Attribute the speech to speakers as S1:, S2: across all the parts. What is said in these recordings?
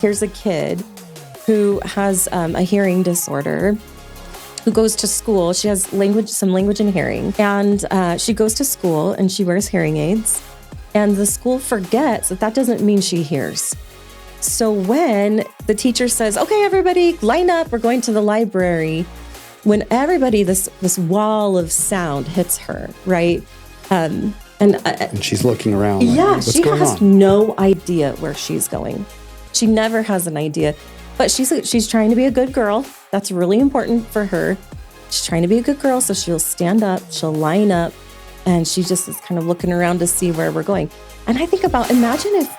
S1: Here's a kid who has a hearing disorder, who goes to school. She has some language and hearing. And she goes to school and she wears hearing aids. And the school forgets that doesn't mean she hears. So when the teacher says, okay, everybody line up, we're going to the library. When everybody, this wall of sound hits her, right? And
S2: she's looking around.
S1: Yeah, she has no idea where she's going. She never has an idea, but she's trying to be a good girl. That's really important for her. She's trying to be a good girl, so she'll stand up, she'll line up, and she just is kind of looking around to see where we're going. And I think about, imagine if...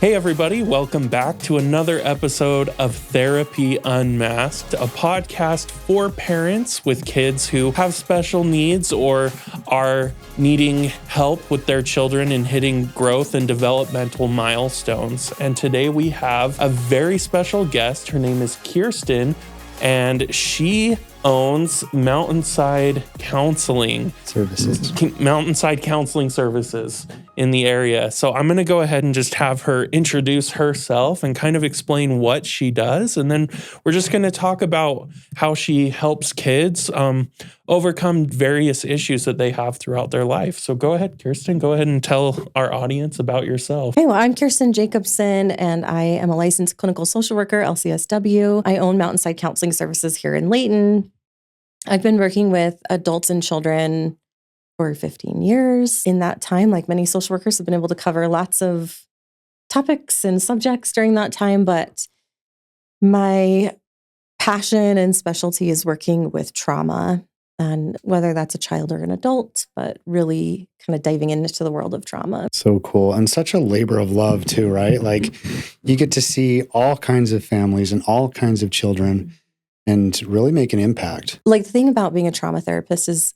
S3: Hey everybody, welcome back to another episode of Therapy Unmasked, a podcast for parents with kids who have special needs or are needing help with their children in hitting growth and developmental milestones. And today we have a very special guest. Her name is Kiersten, and she owns Mountainside Counseling Services. Mountainside Counseling Services in the area. So I'm going to go ahead and just have her introduce herself and kind of explain what she does. And then we're just going to talk about how she helps kids overcome various issues that they have throughout their life. So go ahead, Kiersten, go ahead and tell our audience about yourself.
S1: Hey, well, I'm Kirsten Jacobsen, and I am a licensed clinical social worker, LCSW. I own Mountainside Counseling Services here in Layton. I've been working with adults and children for 15 years. In that time, like many social workers, have been able to cover lots of topics and subjects during that time. But my passion and specialty is working with trauma, and whether that's a child or an adult, but really kind of diving into the world of trauma.
S2: So cool. And such a labor of love too, right? Like you get to see all kinds of families and all kinds of children and really make an impact.
S1: Like the thing about being a trauma therapist is,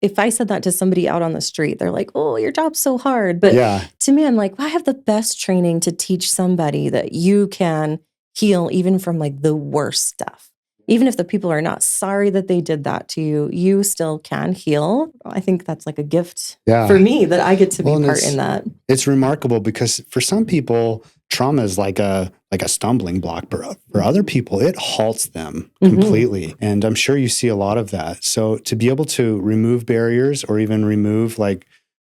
S1: if I said that to somebody out on the street, they're like, oh, your job's so hard. But to me, I'm like, well, I have the best training to teach somebody that you can heal even from like the worst stuff. Even if the people are not sorry that they did that to you, you still can heal. I think that's like a gift for me that I get to be part in that.
S2: It's remarkable because for some people, trauma is like a stumbling block, but for other people, it halts them completely. Mm-hmm. And I'm sure you see a lot of that. So to be able to remove barriers or even remove like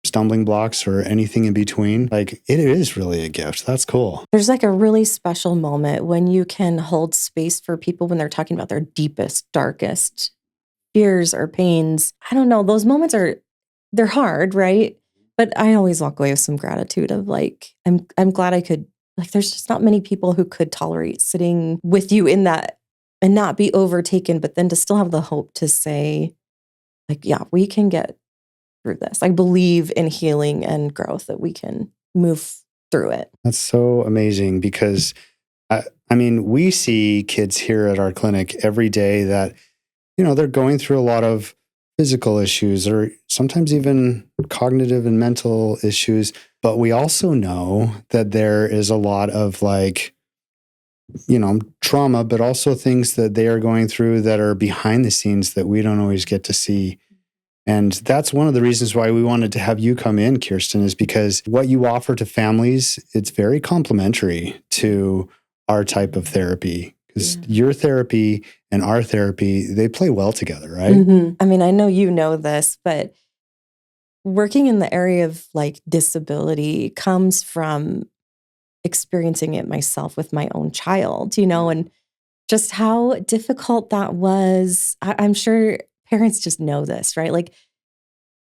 S2: stumbling blocks or anything in between, like it is really a gift. That's cool.
S1: There's like a really special moment when you can hold space for people when they're talking about their deepest, darkest fears or pains. I don't know. Those moments they're hard, right? But I always walk away with some gratitude of like, I'm glad I could. Like, there's just not many people who could tolerate sitting with you in that and not be overtaken, but then to still have the hope to say, like, yeah, we can get through this. I believe in healing and growth, that we can move through it.
S2: That's so amazing because, I mean, we see kids here at our clinic every day that, you know, they're going through a lot of physical issues or sometimes even cognitive and mental issues. But we also know that there is a lot of like, you know, trauma, but also things that they are going through that are behind the scenes that we don't always get to see. And that's one of the reasons why we wanted to have you come in, Kiersten, is because what you offer to families, it's very complementary to our type of therapy. Because your therapy and our therapy, they play well together, right?
S1: Mm-hmm. I mean, I know you know this, but working in the area of like disability comes from experiencing it myself with my own child, you know, and just how difficult that was. I'm sure parents just know this, right? Like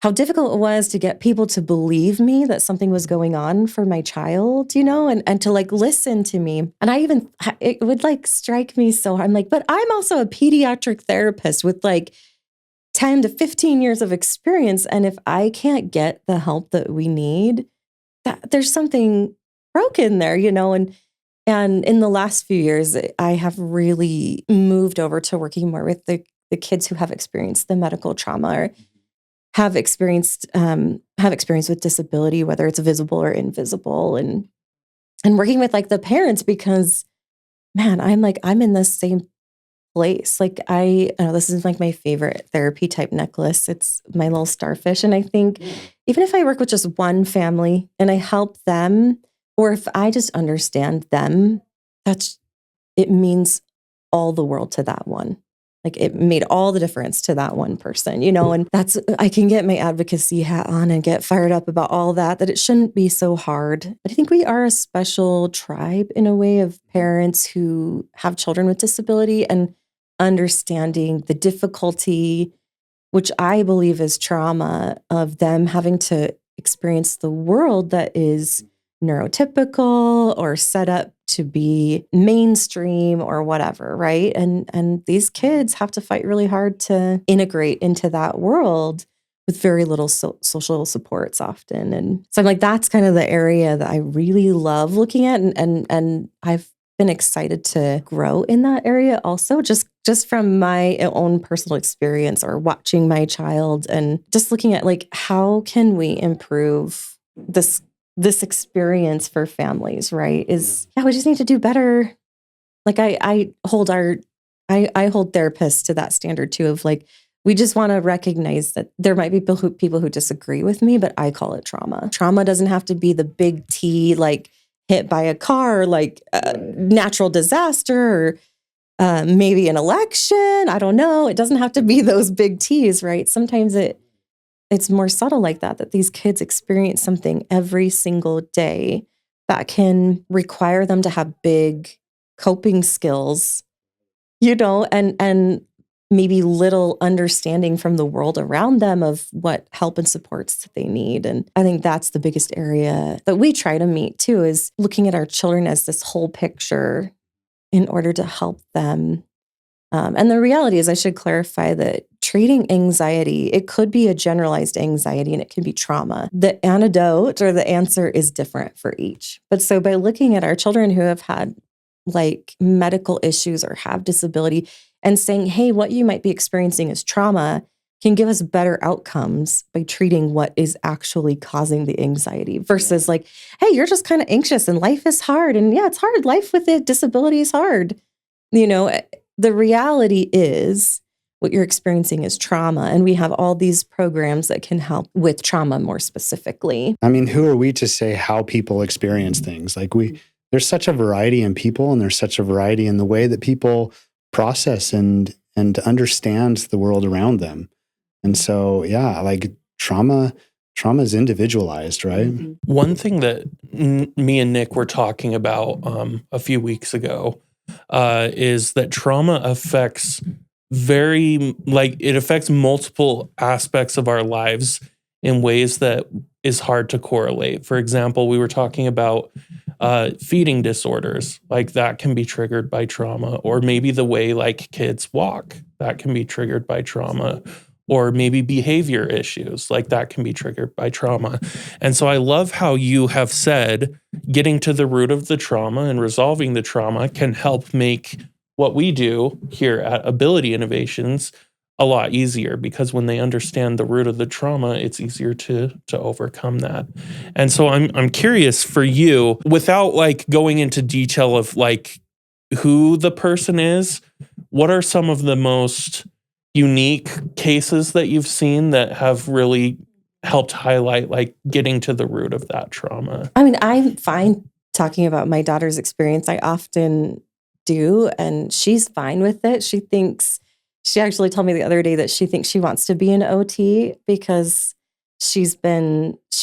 S1: how difficult it was to get people to believe me that something was going on for my child, you know, and to like listen to me. And it would like strike me so hard. I'm like, but I'm also a pediatric therapist with like 10 to 15 years of experience. And if I can't get the help that we need, there's something broken there, you know, and in the last few years, I have really moved over to working more with the kids who have experienced the medical trauma or have experience with disability, whether it's visible or invisible. And and working with like the parents, because man, I'm in the same place. Like this is like my favorite therapy type necklace. It's my little starfish. And I think even if I work with just one family and I help them, or if I just understand them, it means all the world to that one. Like it made all the difference to that one person, and I can get my advocacy hat on and get fired up about all that it shouldn't be so hard. But I think we are a special tribe in a way of parents who have children with disability and understanding the difficulty, which I believe is trauma, of them having to experience the world that is neurotypical or set up to be mainstream or whatever, right? And these kids have to fight really hard to integrate into that world with very little social supports often. And so I'm like, that's kind of the area that I really love looking at, and I've been excited to grow in that area also, just from my own personal experience or watching my child and just looking at like, how can we improve this experience for families, right? We just need to do better. Like I hold therapists to that standard too, of like, we just want to recognize that there might be people who disagree with me, but I call it trauma. Trauma doesn't have to be the big T, like hit by a car, like a natural disaster, or maybe an election. I don't know. It doesn't have to be those big T's, right? Sometimes it's more subtle like that these kids experience something every single day that can require them to have big coping skills, and maybe little understanding from the world around them of what help and supports that they need. And I think that's the biggest area that we try to meet too, is looking at our children as this whole picture in order to help them. And the reality is, I should clarify that treating anxiety, it could be a generalized anxiety and it can be trauma. The antidote or the answer is different for each. But so by looking at our children who have had like medical issues or have disability and saying, hey, what you might be experiencing is trauma, can give us better outcomes by treating what is actually causing the anxiety versus like, hey, you're just kind of anxious and life is hard. And yeah, it's hard. Life with a disability is hard. The reality is what you're experiencing is trauma. And we have all these programs that can help with trauma more specifically.
S2: I mean, who are we to say how people experience things? Like there's such a variety in people, and there's such a variety in the way that people process and understand the world around them. And so, yeah, like trauma is individualized, right?
S3: Mm-hmm. One thing that me and Nick were talking about a few weeks ago is that trauma affects it affects multiple aspects of our lives in ways that is hard to correlate. For example, we were talking about feeding disorders, like that can be triggered by trauma, or maybe the way like kids walk, that can be triggered by trauma, or maybe behavior issues, like that can be triggered by trauma. And so I love how you have said getting to the root of the trauma and resolving the trauma can help make what we do here at Ability Innovations a lot easier, because when they understand the root of the trauma, it's easier to overcome that. And so I'm curious for you, without like going into detail of like who the person is, what are some of the most unique cases that you've seen that have really helped highlight like getting to the root of that trauma?
S1: I mean, I'm fine talking about my daughter's experience. I often do, and she's fine with it. She actually told me the other day that she thinks she wants to be an OT because she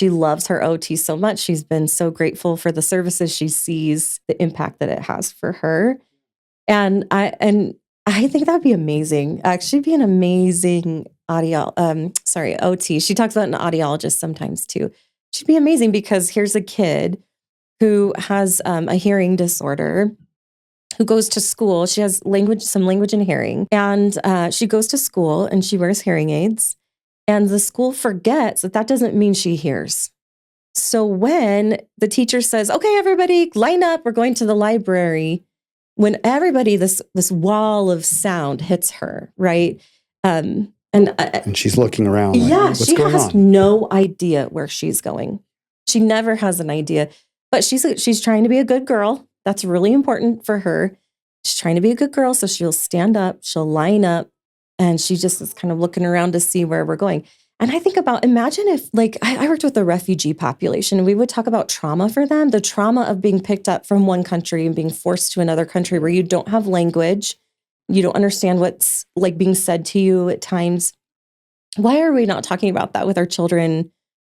S1: loves her OT so much. She's been so grateful for the services. She sees the impact that it has for her. And I think that'd be amazing. She'd be an amazing OT. She talks about an audiologist sometimes too. She'd be amazing because here's a kid who has a hearing disorder, who goes to school. She has some language and hearing. And she goes to school and she wears hearing aids. And the school forgets that doesn't mean she hears. So when the teacher says, okay, everybody line up, we're going to the library, when everybody, this wall of sound hits her, right? And
S2: she's looking around like,
S1: yeah,
S2: what's
S1: she
S2: going
S1: has
S2: on?
S1: no idea where she's going. She never has an idea. But she's trying to be a good girl. That's really important for her. She's trying to be a good girl. So she'll stand up, she'll line up, and she just is kind of looking around to see where we're going. And I think about, imagine if, like, I worked with a refugee population and we would talk about trauma for them, the trauma of being picked up from one country and being forced to another country where you don't have language, you don't understand what's like being said to you at times. Why are we not talking about that with our children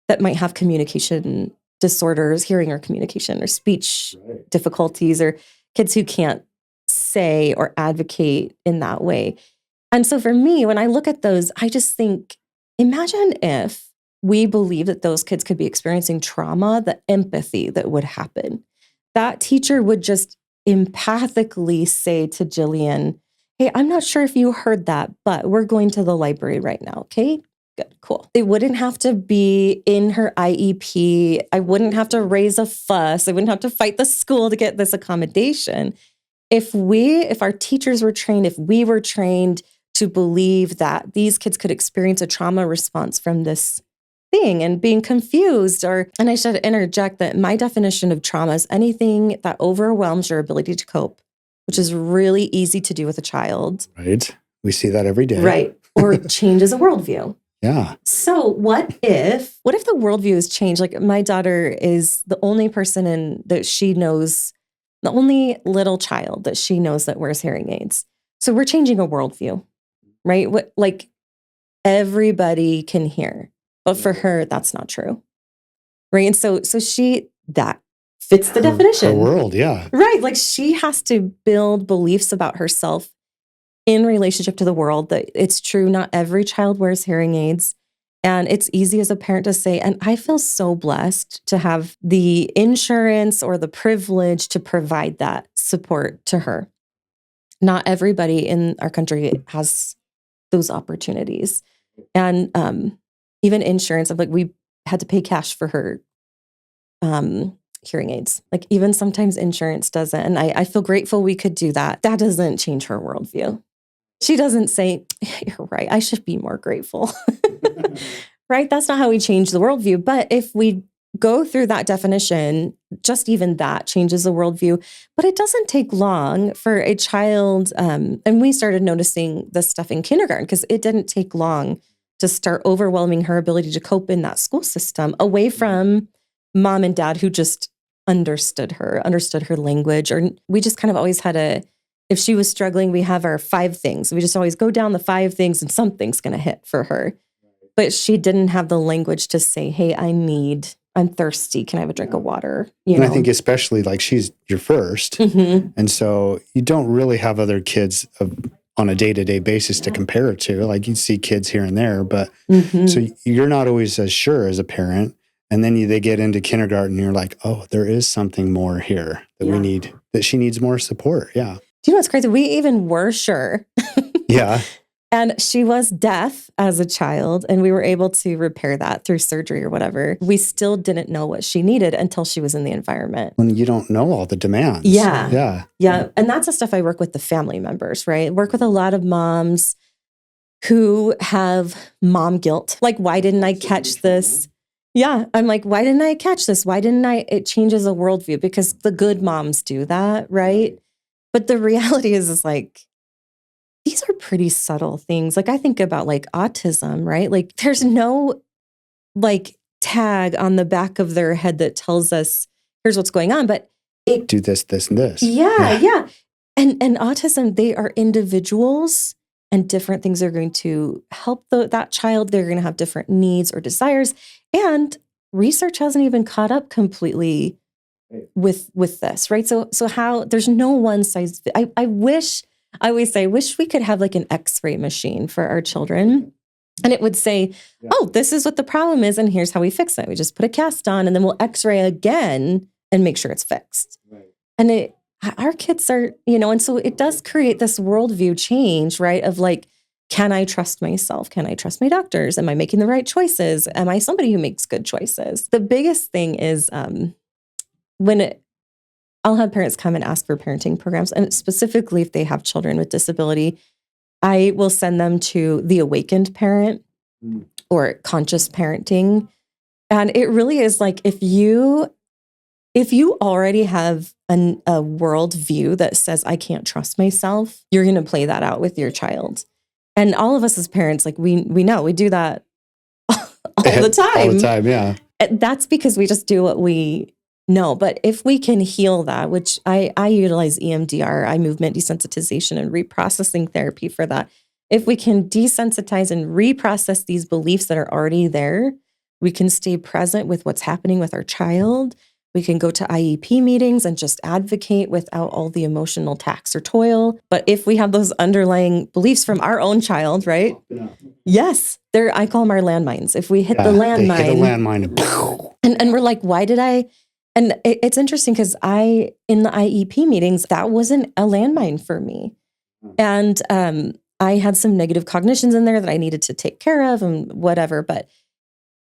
S1: that might have communication disorders, hearing or communication or speech difficulties, or kids who can't say or advocate in that way? And so for me, when I look at those, I just think, imagine if we believe that those kids could be experiencing trauma, the empathy that would happen. That teacher would just empathically say to Jillian, hey, I'm not sure if you heard that, but we're going to the library right now, okay? Good, cool. It wouldn't have to be in her IEP. I wouldn't have to raise a fuss. I wouldn't have to fight the school to get this accommodation. If our teachers were trained, if we were trained to believe that these kids could experience a trauma response from this thing and being confused, and I should interject that my definition of trauma is anything that overwhelms your ability to cope, which is really easy to do with a child.
S2: Right. We see that every day.
S1: Right. Or changes a worldview.
S2: Yeah.
S1: So what if the worldview is changed? Like, my daughter is the only person that she knows, the only little child that she knows that wears hearing aids. So we're changing a worldview, right? Like, everybody can hear, but for her, that's not true. Right. And so that fits the definition.
S2: Her world, yeah.
S1: Right. Like, she has to build beliefs about herself in relationship to the world, that it's true. Not every child wears hearing aids. And it's easy as a parent to say, and I feel so blessed to have the insurance or the privilege to provide that support to her. Not everybody in our country has those opportunities. And even insurance, like, we had to pay cash for her hearing aids. Like, even sometimes insurance doesn't. And I feel grateful we could do that. That doesn't change her worldview. She doesn't say, you're right, I should be more grateful. Right? That's not how we change the worldview. But if we go through that definition, just even that changes the worldview. But it doesn't take long for a child, and we started noticing this stuff in kindergarten, because it didn't take long to start overwhelming her ability to cope in that school system, away from mom and dad who just understood her language. Or we just kind of always had if she was struggling, we have our 5 things. We just always go down the 5 things and something's going to hit for her. But she didn't have the language to say, hey, I'm thirsty. Can I have a drink of water?
S2: And I think especially, like, she's your first.
S1: Mm-hmm.
S2: And so you don't really have other kids on a day-to-day basis to compare it to. Like, you see kids here and there, but so you're not always as sure as a parent. And then they get into kindergarten and you're like, oh, there is something more here that she needs more support. Yeah.
S1: Do you know what's crazy? We even were sure.
S2: Yeah.
S1: And she was deaf as a child, and we were able to repair that through surgery or whatever. We still didn't know what she needed until she was in the environment.
S2: When you don't know all the demands.
S1: Yeah.
S2: Yeah.
S1: Yeah. And that's the stuff I work with the family members, right? Work with a lot of moms who have mom guilt. Like, why didn't I catch this? Yeah. I'm like, why didn't I catch this? Why didn't I? It changes a worldview, because the good moms do that, right? But the reality is like, these are pretty subtle things. Like, I think about, like, autism, right? Like, there's no, like, tag on the back of their head that tells us, here's what's going on. But
S2: do this, this, and this.
S1: Yeah. And autism, they are individuals, and different things are going to help that child. They're going to have different needs or desires. And research hasn't even caught up completely with this, right? So how, there's no one size. I always say, I wish we could have, like, an X-ray machine for our children, and it would say, oh, this is what the problem is, and here's how we fix it. We just put a cast on, and then we'll X-ray again and make sure it's fixed. Right. And our kids are, and so it does create this worldview change, right? Of like, can I trust myself? Can I trust my doctors? Am I making the right choices? Am I somebody who makes good choices? The biggest thing is I'll have parents come and ask for parenting programs, and specifically if they have children with disability, I will send them to the awakened parent or conscious parenting. And it really is like, if you if you already have a worldview that says, I can't trust myself, you're going to play that out with your child. And all of us as parents, like we know we do that all the time.
S2: All the time, yeah.
S1: That's because we just do what we know. But if we can heal that, which I utilize EMDR, eye movement desensitization and reprocessing therapy for that. If we can desensitize and reprocess these beliefs that are already there, we can stay present with what's happening with our child. We can go to IEP meetings and just advocate without all the emotional tax or toil. But if we have those underlying beliefs from our own child, right? Yeah. Yes, I call them our landmines. If we hit the landmine,
S2: hit the landmine,
S1: and we're like, why did I? And it's interesting because in the IEP meetings, that wasn't a landmine for me, and I had some negative cognitions in there that I needed to take care of and whatever, but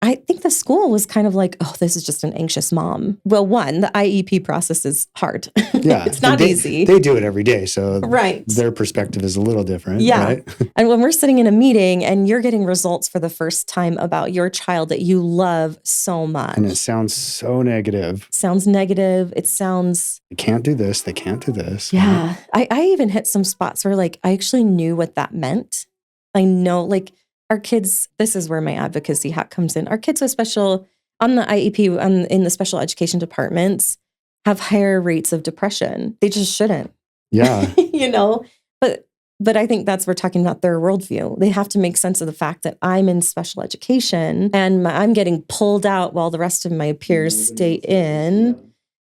S1: I think the school was kind of like, oh, this is just an anxious mom. Well, one, the IEP process is hard.
S2: Yeah.
S1: It's not easy.
S2: They do it every day. So
S1: right.
S2: Their perspective is a little different.
S1: Yeah.
S2: Right?
S1: And when we're sitting in a meeting and you're getting results for the first time about your child that you love so much.
S2: And it sounds so negative.
S1: Sounds negative. It sounds...
S2: They can't do this. They can't do this.
S1: Yeah. I even hit some spots where like, I actually knew what that meant. I know like... Our kids, this is where my advocacy hat comes in. Our kids with special, on the IEP, in the special education departments, have higher rates of depression. They just shouldn't.
S2: Yeah.
S1: But I think we're talking about their worldview. They have to make sense of the fact that I'm in special education and I'm getting pulled out while the rest of my peers stay in.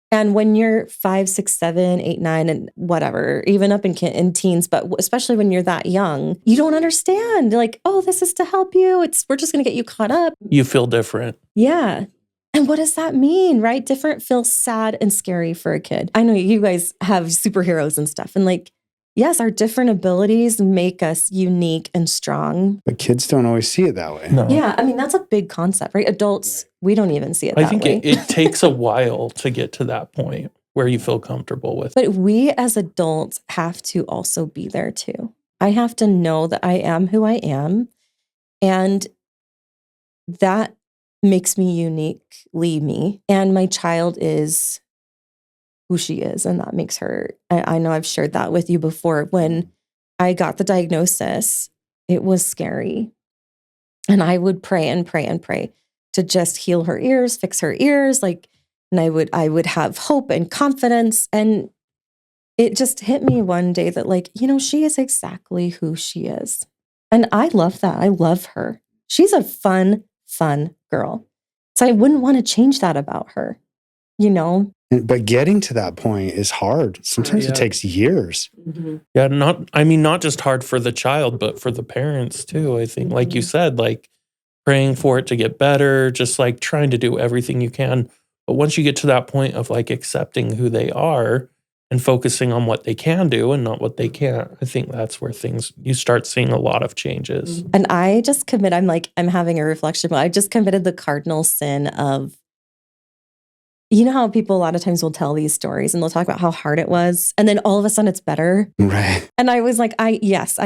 S1: And when you're 5, 6, 7, 8, 9, and whatever, even up in teens, but especially when you're that young, you don't understand. Like, oh, this is to help you. We're just going to get you caught up.
S3: You feel different.
S1: Yeah. And what does that mean, right? Different feels sad and scary for a kid. I know you guys have superheroes and stuff. And like, yes, our different abilities make us unique and strong.
S2: But kids don't always see it that way.
S3: No.
S1: Yeah. I mean, that's a big concept, right? Adults, we don't even see it that way.
S3: I think it takes a while to get to that point where you feel comfortable with it.
S1: But we as adults have to also be there too. I have to know that I am who I am. And that makes me uniquely me. And my child is who she is. And that makes her, I know I've shared that with you before. When I got the diagnosis, it was scary. And I would pray and pray and pray to just heal her ears, fix her ears. And I would have hope and confidence. And it just hit me one day that she is exactly who she is. And I love that. I love her. She's a fun girl. So I wouldn't want to change that about her,
S2: But getting to that point is hard. Sometimes it takes years.
S3: Mm-hmm. Yeah, not just hard for the child, but for the parents too. I think, like you said, praying for it to get better, just trying to do everything you can. But once you get to that point of accepting who they are and focusing on what they can do and not what they can't, I think that's where you start seeing a lot of changes.
S1: And I just I'm having a reflection, but I just committed the cardinal sin of, you know how people a lot of times will tell these stories and they'll talk about how hard it was. And then all of a sudden it's better.
S2: Right.
S1: And I was like, I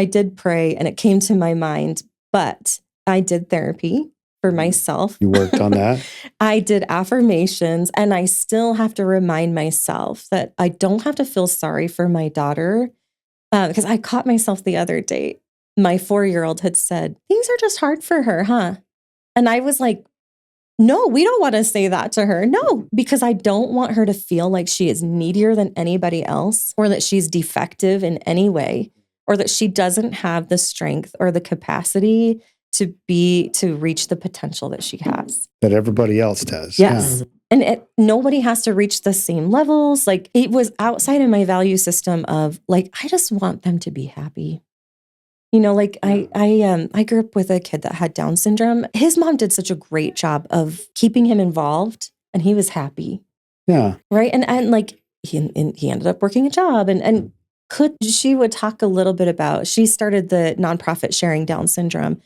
S1: did pray and it came to my mind, but I did therapy for myself.
S2: You worked on that.
S1: I did affirmations, and I still have to remind myself that I don't have to feel sorry for my daughter, because I caught myself the other day. My 4-year-old had said, things are just hard for her, huh? And I was like, no, we don't want to say that to her. No, because I don't want her to feel like she is needier than anybody else, or that she's defective in any way, or that she doesn't have the strength or the capacity to reach the potential that she has.
S2: That everybody else does.
S1: Yes. Yeah. And nobody has to reach the same levels. It was outside of my value system of I just want them to be happy. I grew up with a kid that had Down syndrome. His mom did such a great job of keeping him involved, and he was happy.
S2: Yeah.
S1: Right. And he ended up working a job, and she would talk a little bit about, she started the nonprofit Sharing Down Syndrome,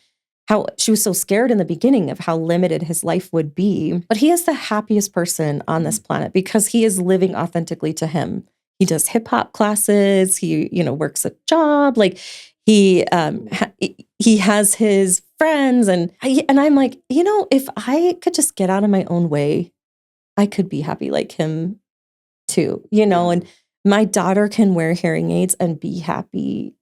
S1: how she was so scared in the beginning of how limited his life would be. But he is the happiest person on this planet because he is living authentically to him. He does hip hop classes. He, works a job. He has his friends. And I'm like, if I could just get out of my own way I could be happy like him too, and my daughter can wear hearing aids and be happy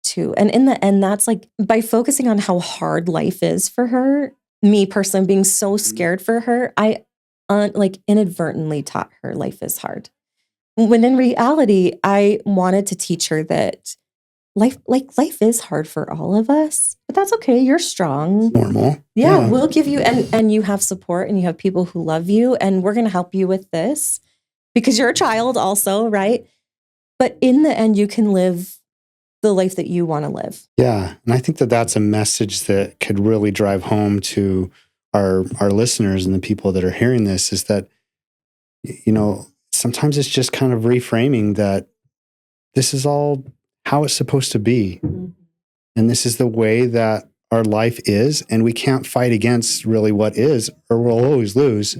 S1: too. And in the end, that's like by focusing on how hard life is for her, me personally being so scared for her, I like inadvertently taught her life is hard. When in reality, I wanted to teach her that life is hard for all of us, but that's okay. You're strong.
S2: Normal.
S1: Yeah, we'll give you, and you have support and you have people who love you, and we're going to help you with this because you're a child also, right? But in the end, you can live the life that you want to live.
S2: Yeah. And I think that that's a message that could really drive home to our listeners and the people that are hearing this is that, sometimes it's just kind of reframing that this is all how it's supposed to be. And this is the way that our life is. And we can't fight against really what is, or we'll always lose.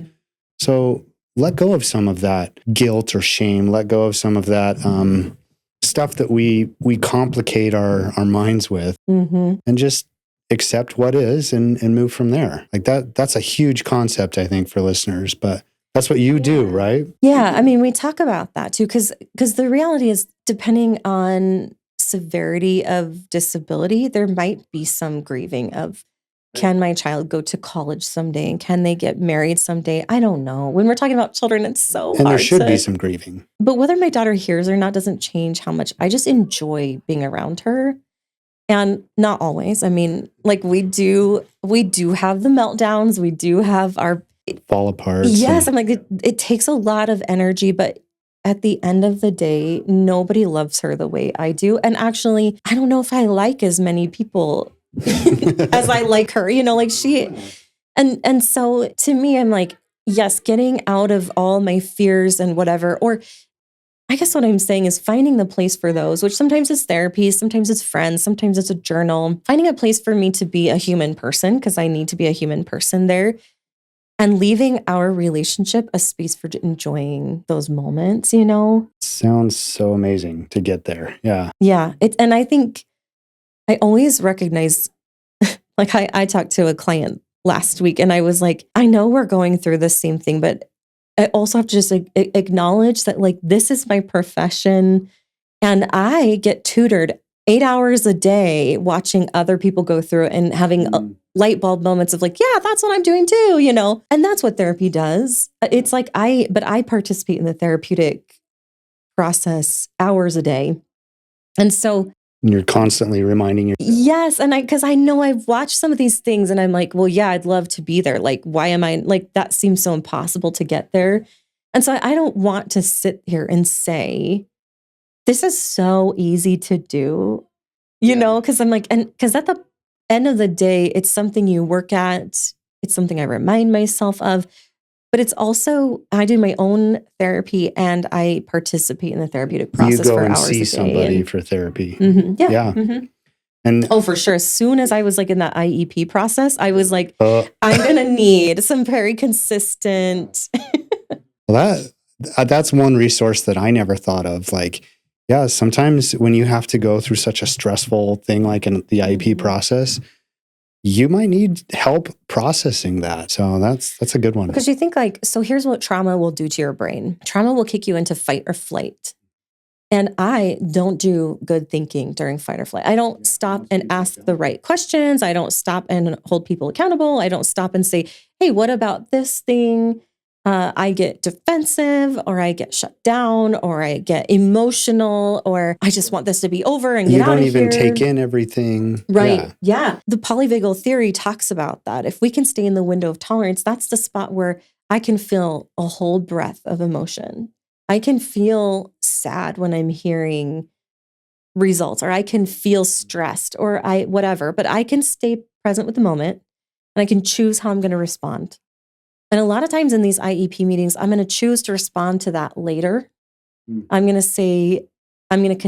S2: So let go of some of that guilt or shame. Let go of some of that stuff that we complicate our minds with, and just accept what is and move from there. Like that's a huge concept, I think, for listeners, but that's what you do, right?
S1: Yeah. I mean, we talk about that too, because the reality is, depending on severity of disability, there might be some grieving of, can my child go to college someday? And can they get married someday? I don't know. When we're talking about children, it's so hard.
S2: And there should be some grieving.
S1: But whether my daughter hears or not doesn't change how much I just enjoy being around her. And not always. I mean, like we do have the meltdowns. We do have our
S2: fall apart.
S1: Yes. I'm like, it takes a lot of energy, but at the end of the day, nobody loves her the way I do. And actually, I don't know if I like as many people as I like her, like she, and so to me, I'm like, yes, getting out of all my fears and whatever, or I guess what I'm saying is finding the place for those, which sometimes is therapy, sometimes it's friends, sometimes it's a journal, finding a place for me to be a human person, because I need to be a human person there, and leaving our relationship a space for enjoying those moments,
S2: Sounds so amazing to get there. Yeah.
S1: Yeah. And I think I always recognize, like I talked to a client last week and I was like, I know we're going through the same thing, but I also have to just acknowledge that like, this is my profession and I get tutored 8 hours a day watching other people go through it and having light bulb moments of like, yeah, that's what I'm doing too, and that's what therapy does. It's like but I participate in the therapeutic process hours a day. And so
S2: you're constantly reminding yourself.
S1: Yes. And because I know I've watched some of these things and I'm like, well, yeah, I'd love to be there. Like, why am I like, that seems so impossible to get there. And so I don't want to sit here and say, this is so easy to do, because I'm like, and because at the end of the day, it's something you work at. It's something I remind myself of. But it's also, I do my own therapy and I participate in the therapeutic process for hours a day.
S2: You go and see somebody for therapy.
S1: Yeah.
S2: And
S1: for sure. As soon as I was like in that IEP process, I was like, I'm going to need some very consistent.
S2: Well, that's one resource that I never thought of. Like, yeah, sometimes when you have to go through such a stressful thing like in the IEP process, you might need help processing that. So that's a good one.
S1: Because you think like, so here's what trauma will do to your brain. Trauma will kick you into fight or flight. And I don't do good thinking during fight or flight. I don't stop and ask the right questions. I don't stop and hold people accountable. I don't stop and say, hey, what about this thing? I get defensive or I get shut down or I get emotional or I just want this to be over and get out of here. You don't
S2: even take in everything.
S1: Right. Yeah. The polyvagal theory talks about that. If we can stay in the window of tolerance, that's the spot where I can feel a whole breath of emotion. I can feel sad when I'm hearing results or I can feel stressed or whatever, but I can stay present with the moment and I can choose how I'm going to respond. And a lot of times in these IEP meetings, I'm going to choose to respond to that later. I'm going to say, I'm going to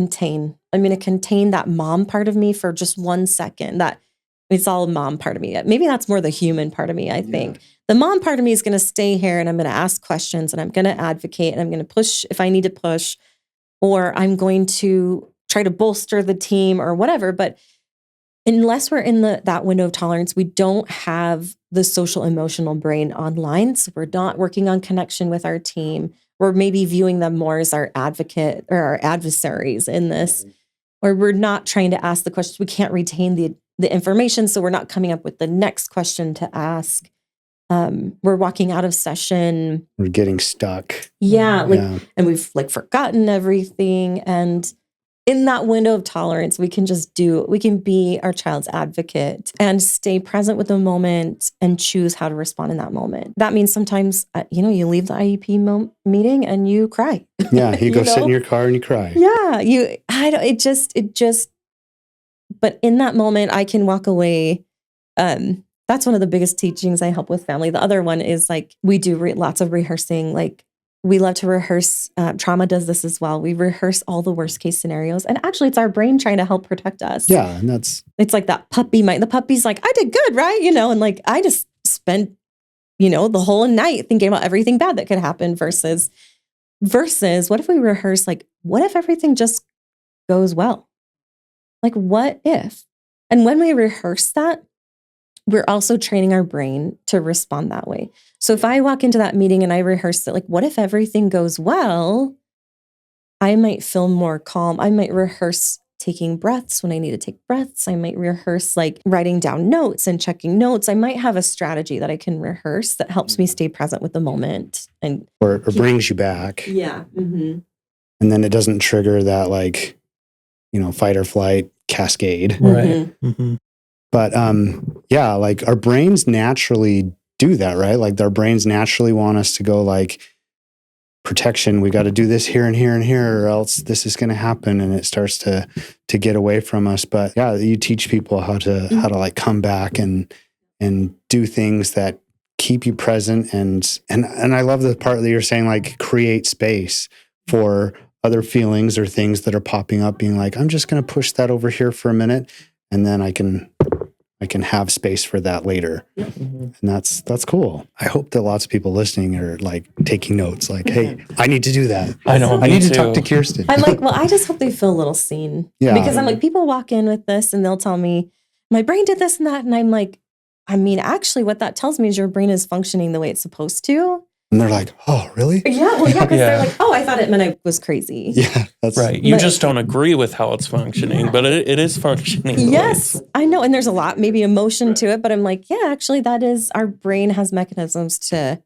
S1: contain that mom part of me for just 1 second. That it's all mom part of me. Maybe that's more the human part of me, I think. The mom part of me is going to stay here and I'm going to ask questions and I'm going to advocate and I'm going to push if I need to push, or I'm going to try to bolster the team or whatever. But unless we're in that window of tolerance, we don't have the social emotional brain online. So we're not working on connection with our team. We're maybe viewing them more as our advocate or our adversaries in this, or we're not trying to ask the questions. We can't retain the information. So we're not coming up with the next question to ask. We're walking out of session.
S2: We're getting stuck.
S1: Yeah. And we've forgotten everything. And in that window of tolerance, we can be our child's advocate and stay present with the moment and choose how to respond in that moment. That means sometimes, you leave the IEP meeting and you cry.
S2: Yeah. You go sit in your car and you cry.
S1: Yeah. But in that moment, I can walk away. That's one of the biggest teachings I help with family. The other one is we do lots of rehearsing. We love to rehearse. Trauma does this as well. We rehearse all the worst case scenarios. And actually, it's our brain trying to help protect us.
S2: Yeah. And
S1: it's like that puppy mind. The puppy's like, I did good, right? And I just spent, the whole night thinking about everything bad that could happen versus what if we rehearse, what if everything just goes well? What if? And when we rehearse that, we're also training our brain to respond that way. So if I walk into that meeting and I rehearse it, what if everything goes well? I might feel more calm. I might rehearse taking breaths when I need to take breaths. I might rehearse writing down notes and checking notes. I might have a strategy that I can rehearse that helps me stay present with the moment
S2: or brings you back.
S1: Yeah. Mm-hmm.
S2: And then it doesn't trigger that fight or flight cascade.
S3: Right. Mm-hmm.
S2: But our brains naturally do that, right? Our brains naturally want us to go protection. We got to do this here and here and here, or else this is going to happen, and it starts to get away from us. But yeah, you teach people how to come back and do things that keep you present, and I love the part that you're saying create space for other feelings or things that are popping up, being I'm just going to push that over here for a minute, and then I can have space for that later. Mm-hmm. And that's cool. I hope that lots of people listening are taking notes, hey, I need to do that.
S3: I know.
S2: I need to talk to Kiersten.
S1: I'm I just hope they feel a little seen.
S2: Yeah.
S1: Because I'm people walk in with this and they'll tell me, my brain did this and that. And I'm actually what that tells me is your brain is functioning the way it's supposed to.
S2: And they're like, oh, really?
S1: Yeah, well, yeah, because they're oh, I thought it meant I was crazy.
S2: Yeah, that's
S3: right. You just don't agree with how it's functioning, but it is functioning.
S1: Yes, I know. And there's a lot, maybe emotion to it, but I'm yeah, actually, that is, our brain has mechanisms to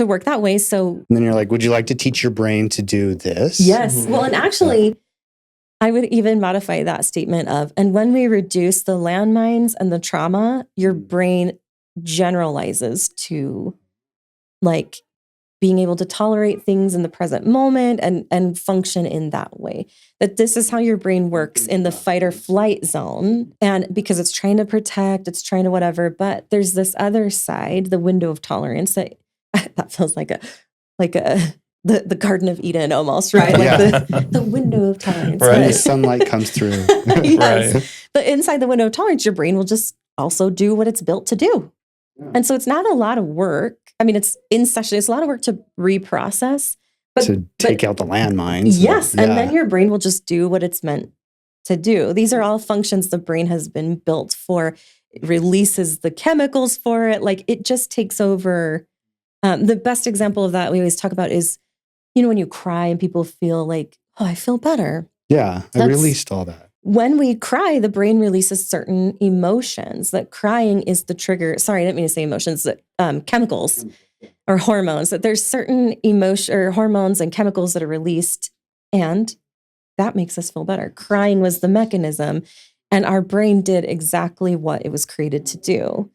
S1: work that way. So
S2: and then you're would you like to teach your brain to do this?
S1: Yes. Mm-hmm. Well, and actually, I would even modify that statement and when we reduce the landmines and the trauma, your brain generalizes to being able to tolerate things in the present moment and function in that way. That this is how your brain works in the fight or flight zone. And because it's trying to protect, it's trying to whatever, but there's this other side, the window of tolerance that feels like the Garden of Eden almost, right? The window of tolerance.
S2: Right. The sunlight comes through.
S1: Yes.
S3: Right.
S1: But inside the window of tolerance, your brain will just also do what it's built to do. And so it's not a lot of work. I mean, it's in session. It's a lot of work to reprocess.
S2: To take out the landmines.
S1: Yes. And then your brain will just do what it's meant to do. These are all functions the brain has been built for. It releases the chemicals for it. It just takes over. The best example of that we always talk about is, when you cry and people feel oh, I feel better.
S2: Yeah. I released all that.
S1: When we cry, the brain releases certain emotions. That crying is the trigger. Sorry, I didn't mean to say emotions. That chemicals or hormones. That there's certain emotion or hormones and chemicals that are released, and that makes us feel better. Crying was the mechanism, and our brain did exactly what it was created to do.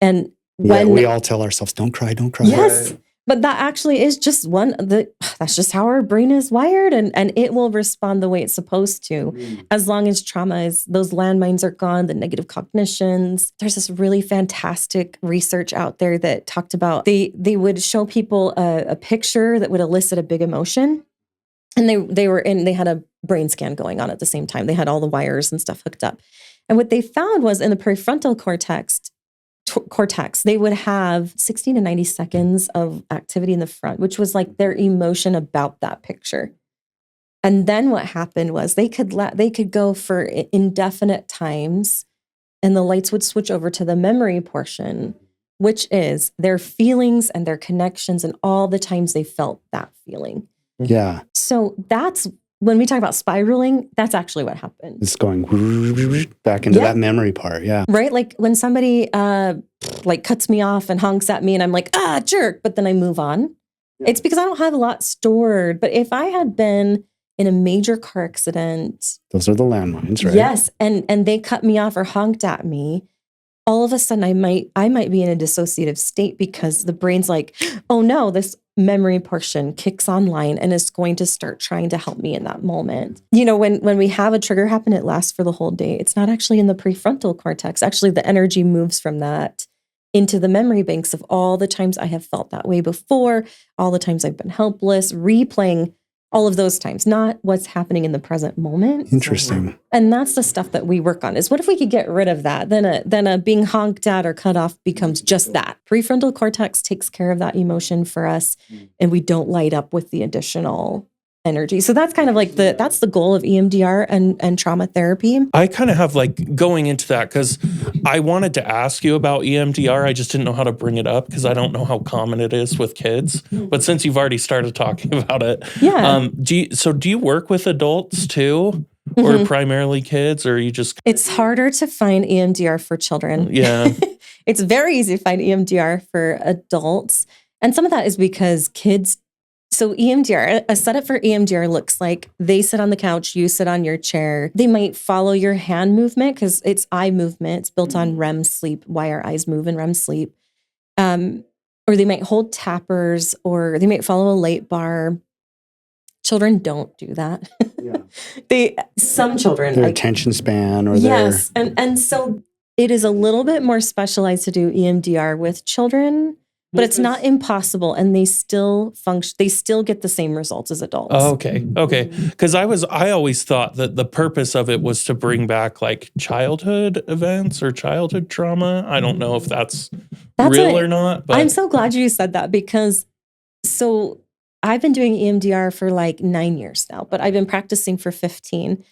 S1: And when
S2: we all tell ourselves, "Don't cry, don't cry."
S1: Yes. Right. But that actually is just that's just how our brain is wired, and it will respond the way it's supposed to, as long as those landmines are gone, the negative cognitions. There's this really fantastic research out there that talked about, they would show people a picture that would elicit a big emotion. And they had a brain scan going on at the same time. They had all the wires and stuff hooked up. And what they found was in the prefrontal cortex, they would have 60 to 90 seconds of activity in the front, which was their emotion about that picture. And then what happened was they could go for indefinite times and the lights would switch over to the memory portion, which is their feelings and their connections and all the times they felt that feeling.
S2: Yeah.
S1: So that's when we talk about spiraling, that's actually what happened.
S2: It's going back into that memory part. Yeah.
S1: Right? Like when somebody like cuts me off and honks at me and I'm like, jerk, but then I move on. Yeah. It's because I don't have a lot stored. But if I had been in a major car accident.
S2: Those are the landmines, right?
S1: Yes. And they cut me off or honked at me. All of a sudden I might be in a dissociative state because the brain's like, oh no, this memory portion kicks online and is going to start trying to help me in that moment. You know, when we have a trigger happen, it lasts for the whole day. It's not actually in the prefrontal cortex. Actually, the energy moves from that into the memory banks of all the times I have felt that way before, all the times I've been helpless, replaying all of those times, not what's happening in the present moment.
S2: Interesting.
S1: And that's the stuff that we work on is what if we could get rid of that? Then a being honked at or cut off becomes just that. Prefrontal cortex takes care of that emotion for us and we don't light up with the additional energy. So that's kind of like that's the goal of EMDR and trauma therapy.
S3: I kind of have like going into that because I wanted to ask you about EMDR. I just didn't know how to bring it up because I don't know how common it is with kids. But since you've already started talking about it, do you work with adults too? Or primarily kids, or you just...
S1: It's harder to find EMDR for children.
S3: Yeah.
S1: It's very easy to find EMDR for adults. And some of that is because kids... So EMDR, a setup for EMDR looks like they sit on the couch, you sit on your chair. They might follow your hand movement because it's eye movement. It's built on REM sleep, why our eyes move in REM sleep. Or they might hold tappers, or they might follow a light bar. Children don't do that. Yeah. Some children...
S2: Their attention span or
S1: yes, and so it is a little bit more specialized to do EMDR with children, but it's not impossible, and they still function. They still get the same results as adults.
S3: Oh, okay. Because I always thought that the purpose of it was to bring back like childhood events or childhood trauma. I don't know if that's real or not. But
S1: I'm so glad you said that because I've been doing EMDR for like 9 years now, but I've been practicing for 15,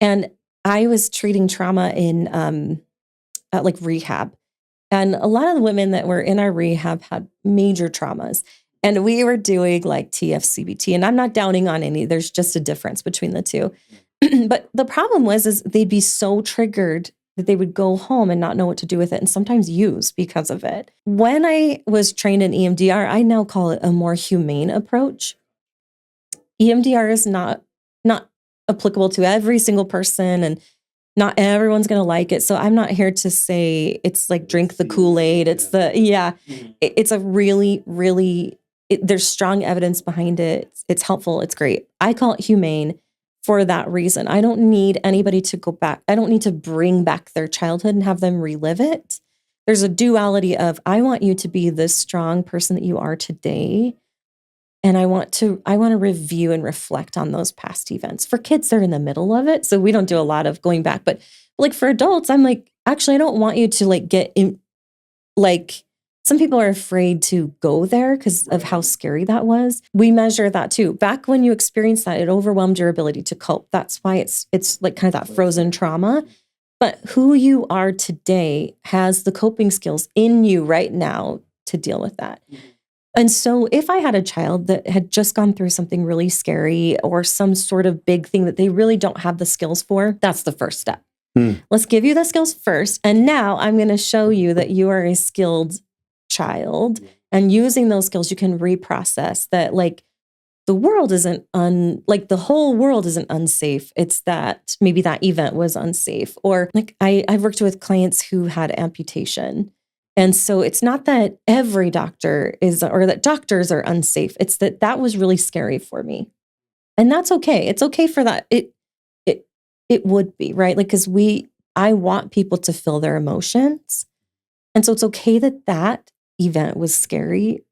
S1: and I was treating trauma in at like rehab. And a lot of the women that were in our rehab had major traumas. And we were doing like TFCBT. And I'm not downing on any. There's just a difference between the two. But the problem is they'd be so triggered that they would go home and not know what to do with it and sometimes use because of it. When I was trained in EMDR, I now call it a more humane approach. EMDR is not applicable to every single person, and not everyone's going to like it. So I'm not here to say it's like drink the Kool-Aid. It's it's a really, really, there's strong evidence behind it. It's helpful. It's great. I call it humane for that reason. I don't need anybody to go back. I don't need to bring back their childhood and have them relive it. There's a duality of, I want you to be the strong person that you are today. And I want to review and reflect on those past events. For kids, they're in the middle of it. So we don't do a lot of going back. But like for adults, I'm like, actually, I don't want you to like get in, like some people are afraid to go there because of how scary that was. We measure that too. Back when you experienced that, it overwhelmed your ability to cope. That's why it's like kind of that frozen trauma. But who you are today has the coping skills in you right now to deal with that. And so if I had a child that had just gone through something really scary or some sort of big thing that they really don't have the skills for, that's the first step. Let's give you the skills first. And now I'm going to show you that you are a skilled child. And using those skills, you can reprocess that like the world isn't the whole world isn't unsafe. It's that maybe that event was unsafe. Or like I've worked with clients who had amputation. And so it's not that every doctor is, or that doctors are unsafe. It's that was really scary for me. And that's okay. It's okay for that. It would be, right? Like, because I want people to feel their emotions. And so it's okay that event was scary,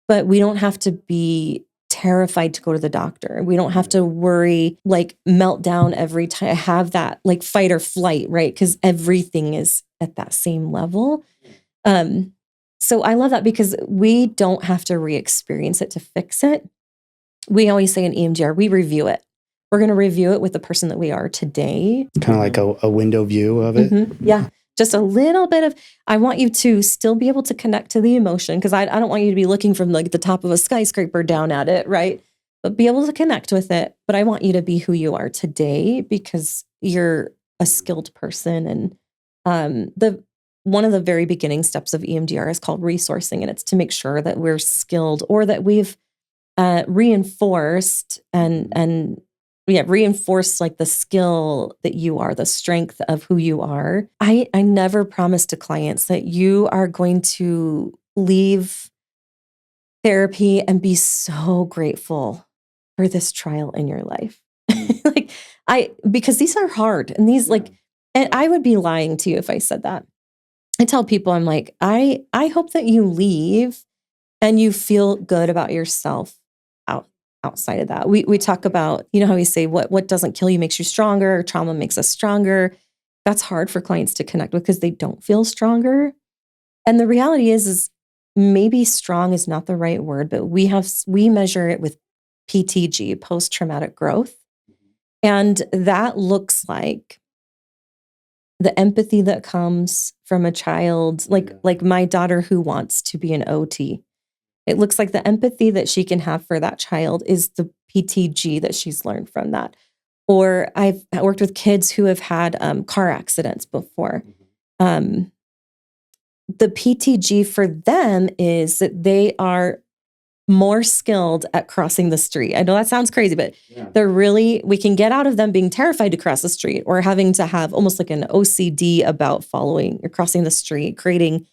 S1: but we don't have to be terrified to go to the doctor. We don't have to worry, like melt down every time I have that like fight or flight, right? Because everything is at that same level. So I love that because we don't have to re-experience it to fix it. We always say in EMDR, we review it. We're going to review it with the person that we are today.
S2: Kind of like a window view of it.
S1: Mm-hmm. Yeah. just a little bit of, I want you to still be able to connect to the emotion, because I don't want you to be looking from like the top of a skyscraper down at it, right? But be able to connect with it. But I want you to be who you are today, because you're a skilled person. And one of the very beginning steps of EMDR is called resourcing, and it's to make sure that we're skilled, or that we've reinforced reinforce like the skill that you are, the strength of who you are. I never promise to clients that you are going to leave therapy and be so grateful for this trial in your life. Because these are hard, and these and I would be lying to you if I said that. I tell people, I'm like, I hope that you leave and you feel good about yourself outside of that. We talk about, how we say what doesn't kill you makes you stronger, or trauma makes us stronger. That's hard for clients to connect with because they don't feel stronger. And the reality is maybe strong is not the right word, but we measure it with PTG, post-traumatic growth. And that looks like the empathy that comes from a child, like my daughter who wants to be an OT. It looks like the empathy that she can have for that child is the PTG that she's learned from that. Or I've worked with kids who have had car accidents before. The PTG for them is that they are more skilled at crossing the street. I know that sounds crazy, but we can get out of them being terrified to cross the street, or having to have almost like an OCD about following or crossing the street, creating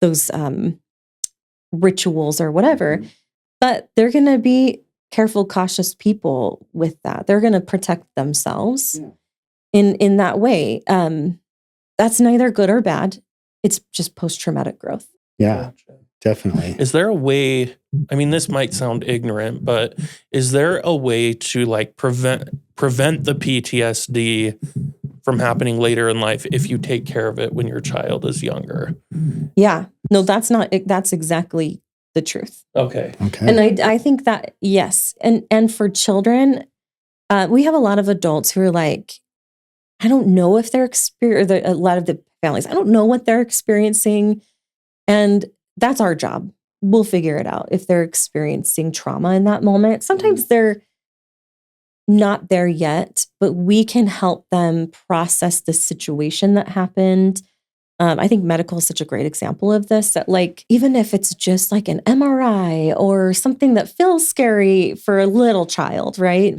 S1: those rituals or whatever. But they're going to be careful, cautious people with that. They're going to protect themselves in that way. That's neither good or bad. It's just post-traumatic growth.
S2: Yeah, definitely.
S3: Is there a way, this might sound ignorant, but is there a way to prevent the PTSD from happening later in life if you take care of it when your child is younger?
S1: Yeah. No, that's exactly the truth.
S3: Okay.
S1: And I think that, yes. And for children, we have a lot of adults who are like, I don't know if they're a lot of the families, I don't know what they're experiencing. And that's our job. We'll figure it out if they're experiencing trauma in that moment. Sometimes they're not there yet, but we can help them process the situation that happened. I think medical is such a great example of this, that even if it's just like an MRI or something that feels scary for a little child, right?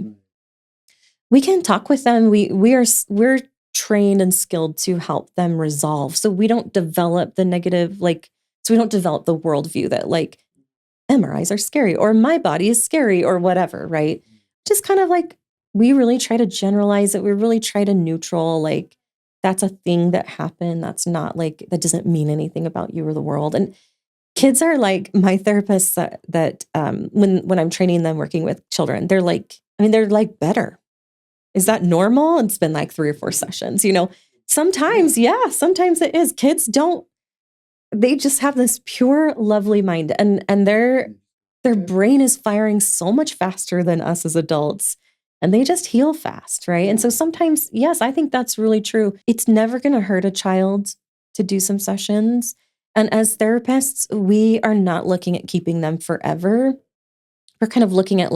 S1: We can talk with them. We're trained and skilled to help them resolve. So we don't develop the negative, so we don't develop the worldview that MRIs are scary, or my body is scary, or whatever, right? Just kind of we really try to generalize it. We really try to neutral, that's a thing that happened. That's not that doesn't mean anything about you or the world. And kids are my therapists that when I'm training them working with children, they're they're better. Is that normal? It's been 3 or 4 sessions, sometimes, sometimes it is. Kids they just have this pure, lovely mind, and their brain is firing so much faster than us as adults, and they just heal fast, right? And so sometimes, yes, I think that's really true. It's never going to hurt a child to do some sessions. And as therapists, we are not looking at keeping them forever. We're kind of looking at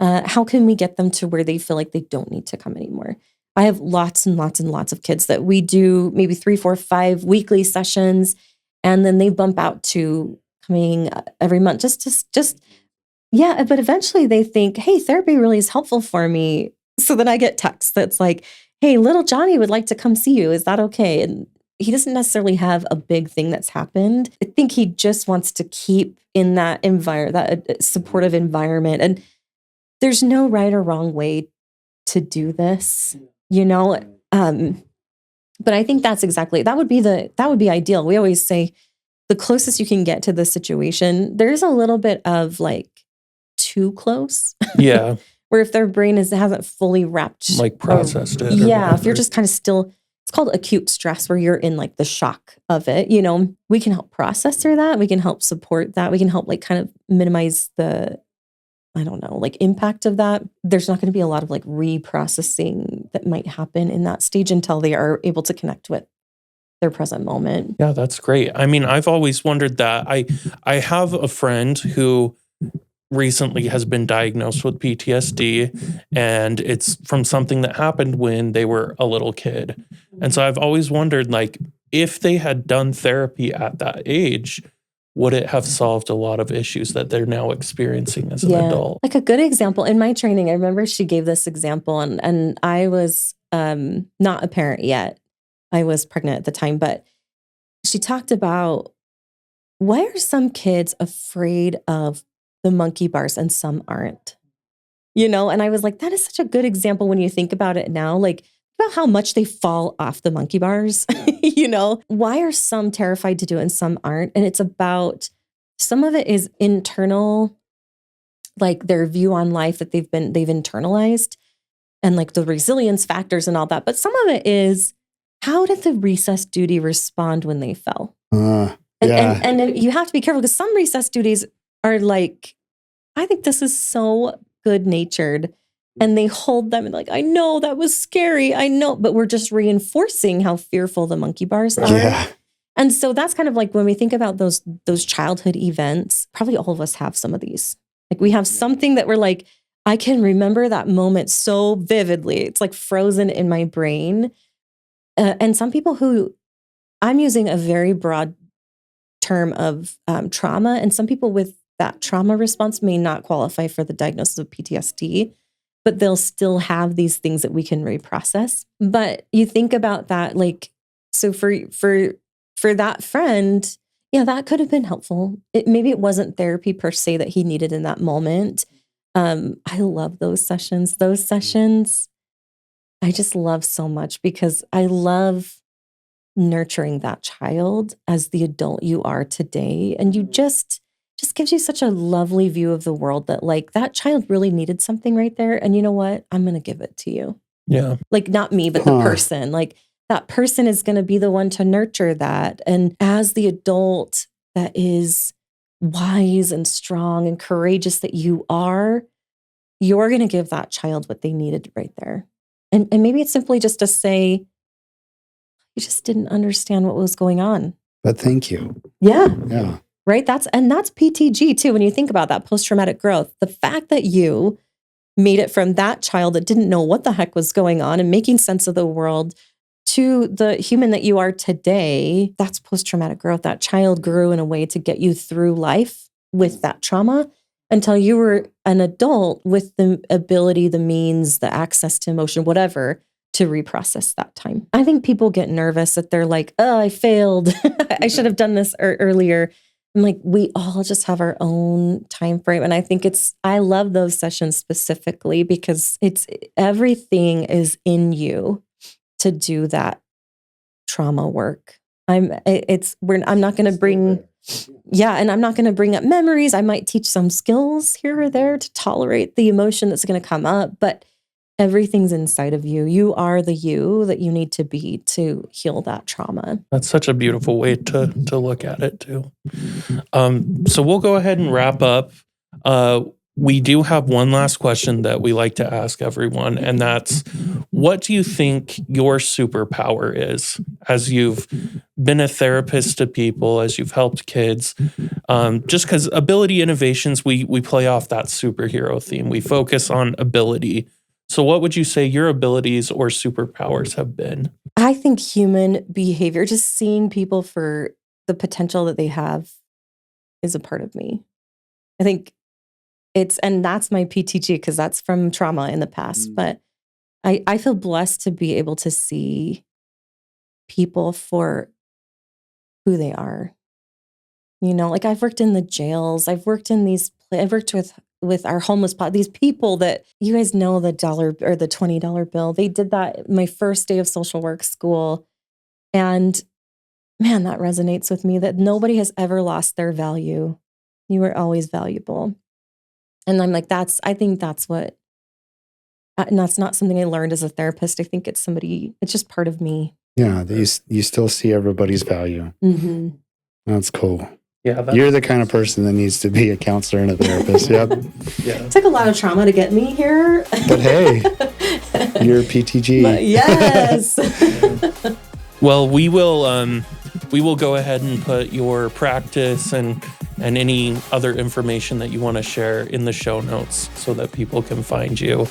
S1: how can we get them to where they feel like they don't need to come anymore? I have lots and lots and lots of kids that we do maybe 3, 4, 5 weekly sessions, and then they bump out to coming every month. But eventually they think, hey, therapy really is helpful for me. So then I get texts that's hey, little Johnny would like to come see you. Is that okay? And he doesn't necessarily have a big thing that's happened. I think he just wants to keep in that that supportive environment. And there's no right or wrong way to do this, but I think that's exactly, that would be ideal. We always say the closest you can get to the situation, there's a little bit of too close.
S3: Yeah.
S1: Where if their brain hasn't fully wrapped,
S3: processed it.
S1: Yeah. If you're just kind of still, it's called acute stress, where you're in the shock of it. We can help process through that. We can help support that. We can help kind of minimize the, impact of that. There's not going to be a lot of reprocessing that might happen in that stage until they are able to connect with their present moment.
S3: Yeah, that's great. I mean, I've always wondered that. I have a friend who recently has been diagnosed with PTSD, and it's from something that happened when they were a little kid. And so I've always wondered, like, if they had done therapy at that age, would it have solved a lot of issues that they're now experiencing as an adult?
S1: Like a good example in my training, I remember she gave this example, and I was not a parent yet. I was pregnant at the time, but she talked about, why are some kids afraid of the monkey bars and some aren't? And I was like, that is such a good example when you think about it now, like about how much they fall off the monkey bars. Why are some terrified to do it and some aren't? And it's about, some of it is internal, like their view on life that they've internalized, and like the resilience factors and all that. But some of it is, how did the recess duty respond when they fell? And you have to be careful, because some recess duties are like, I think this is so good natured, and they hold them and like, I know that was scary. I know, but we're just reinforcing how fearful the monkey bars are.
S2: Yeah.
S1: And so that's kind of like, when we think about those childhood events, probably all of us have some of these. Like we have something that we're like, I can remember that moment so vividly. It's like frozen in my brain. And some people who, I'm using a very broad term of trauma, and some people with that trauma response may not qualify for the diagnosis of PTSD, but they'll still have these things that we can reprocess. But you think about that, like, so for that friend, yeah, that could have been helpful. Maybe it wasn't therapy per se that he needed in that moment. I love those sessions. Those sessions, I just love so much, because I love nurturing that child as the adult you are today. And you just gives you such a lovely view of the world, that like, that child really needed something right there. And you know what? I'm going to give it to you.
S3: Yeah.
S1: Like not me, but the person. Like that person is going to be the one to nurture that. And as the adult that is wise and strong and courageous that you are, you're going to give that child what they needed right there. And maybe it's simply just to say, you just didn't understand what was going on.
S2: But thank you.
S1: Yeah.
S2: Yeah.
S1: Right. That's PTG too. When you think about that, post-traumatic growth, the fact that you made it from that child that didn't know what the heck was going on and making sense of the world to the human that you are today, that's post-traumatic growth. That child grew in a way to get you through life with that trauma until you were an adult with the ability, the means, the access to emotion, whatever, to reprocess that time. I think people get nervous that they're like, oh, I failed. I should have done this earlier. I'm like, we all just have our own time frame. And I think I love those sessions specifically because everything is in you to do that trauma work. I'm not going to bring, and I'm not going to bring up memories. I might teach some skills here or there to tolerate the emotion that's going to come up, but everything's inside of you. You are the you that you need to be to heal that trauma.
S3: That's such a beautiful way to look at it too. So we'll go ahead and wrap up. We do have one last question that we like to ask everyone, and that's, what do you think your superpower is as you've been a therapist to people, as you've helped kids? Just because ability innovations, we play off that superhero theme. We focus on ability. So what would you say your abilities or superpowers have been?
S1: I think human behavior, just seeing people for the potential that they have, is a part of me. I think and that's my PTG because that's from trauma in the past. But I feel blessed to be able to see people for who they are. Like I've worked in the jails. I've worked with our homeless these people that you guys know, the $1 or the $20 bill. They did that my first day of social work school. And man, that resonates with me, that nobody has ever lost their value. You are always valuable. And I'm like, I think that's what, and that's not something I learned as a therapist. I think it's just part of me.
S2: Yeah. You still see everybody's value.
S1: Mm-hmm.
S2: That's cool.
S3: Yeah,
S2: you're the kind of person that needs to be a counselor and a therapist. Yep.
S3: Yeah.
S1: It took a lot of trauma to get me here.
S2: But hey, you're PTG.
S1: But yes.
S3: Well, we will go ahead and put your practice and any other information that you want to share in the show notes so that people can find you.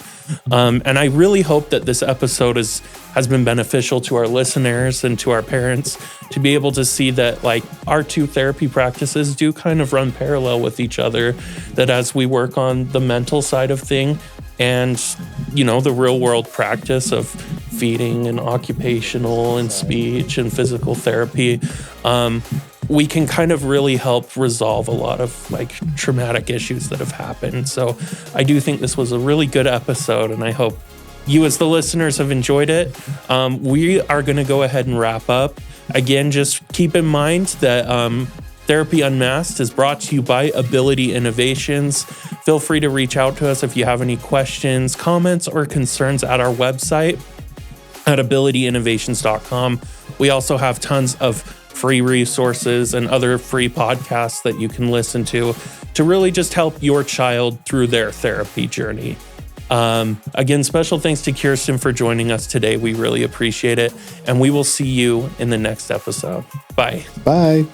S3: And I really hope that this episode has been beneficial to our listeners and to our parents to be able to see that like our two therapy practices do kind of run parallel with each other, that as we work on the mental side of thing and, you know, the real world practice of feeding and occupational and speech and physical therapy, we can kind of really help resolve a lot of like traumatic issues that have happened. So I do think this was a really good episode, and I hope you as the listeners have enjoyed it. We are going to go ahead and wrap up. Again, just keep in mind that Therapy Unmasked is brought to you by Ability Innovations. Feel free to reach out to us if you have any questions, comments, or concerns at our website at abilityinnovations.com. We also have tons of free resources and other free podcasts that you can listen to really just help your child through their therapy journey. Again, special thanks to Kiersten for joining us today. We really appreciate it. And we will see you in the next episode. Bye.
S2: Bye.